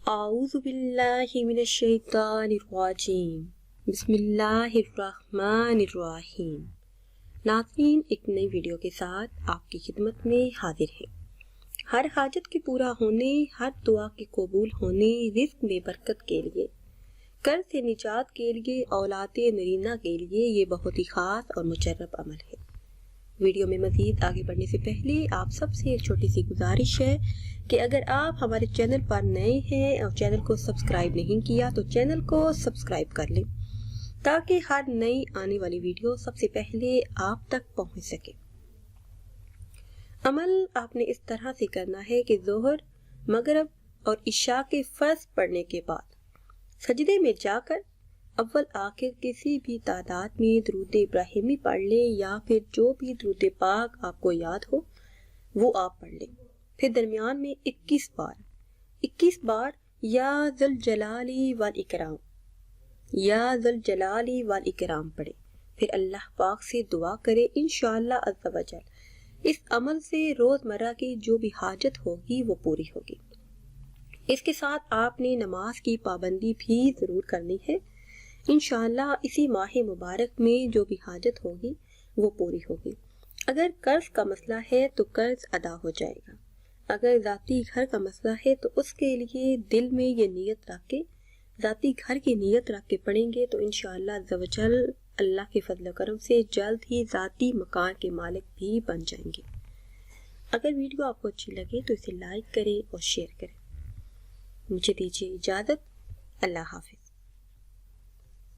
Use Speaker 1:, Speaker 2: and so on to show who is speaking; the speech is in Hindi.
Speaker 1: आऊज़ु बिल्लाहि मिनश्शैतानिर्रजीम बिस्मिल्लाहिर्रहमानिर्रहीम। नाज़रीन, एक नई वीडियो के साथ आपकी खिदमत में हाजिर है। हर हाजत के पूरा होने, हर दुआ के कबूल होने, रिज़्क में बरकत के लिए, कर्ज से निजात के लिए, औलादे नरीना के लिए ये बहुत ही ख़ास और मुजर्रब अमल है। वीडियो में मज़ीद आगे बढ़ने से पहले आप सबसे एक छोटी सी गुजारिश है कि अगर आप हमारे चैनल पर नए हैं और चैनल को सब्सक्राइब नहीं किया तो चैनल को सब्सक्राइब कर लें ताकि हर नई आने वाली वीडियो सबसे पहले आप तक पहुंच सके। अमल आपने इस तरह से करना है कि ज़ोहर, मगरिब और इशा के फ़र्ज़ पढ़ने के बाद सजदे में जाकर अव्वल आखिर किसी भी तादाद में दुरूद इब्राहिमी पढ़ लें या फिर जो भी दुरूद पाक आपको याद हो वो आप पढ़ लें। फिर दरमियान में 21 बार या ज़ुल जलाली वल इकराम पढ़े। फिर अल्लाह पाक से दुआ करें, इंशाअल्लाह अज़्ज़ा वजल इस अमल से रोज़मर्रा की जो भी हाजत होगी वो पूरी होगी। इसके साथ आपने नमाज की पाबंदी भी ज़रूर करनी है। इंशाअल्लाह इसी माह मुबारक में जो भी हाजत होगी वो पूरी होगी। अगर कर्ज का मसला है तो कर्ज अदा हो जाएगा। अगर ज़ाती घर का मसला है तो उसके लिए दिल में ये नीयत रख के, ज़ाती घर की नीयत रख के पढ़ेंगे तो इंशाअल्लाह ज़वजल अल्लाह के फजल करम से जल्द ही ज़ाती मकान के मालिक भी बन जाएंगे। अगर वीडियो आपको अच्छी लगे तो इसे लाइक करें और शेयर करें। मुझे दीजिए इजाज़त। अल्लाह हाफ़िज़।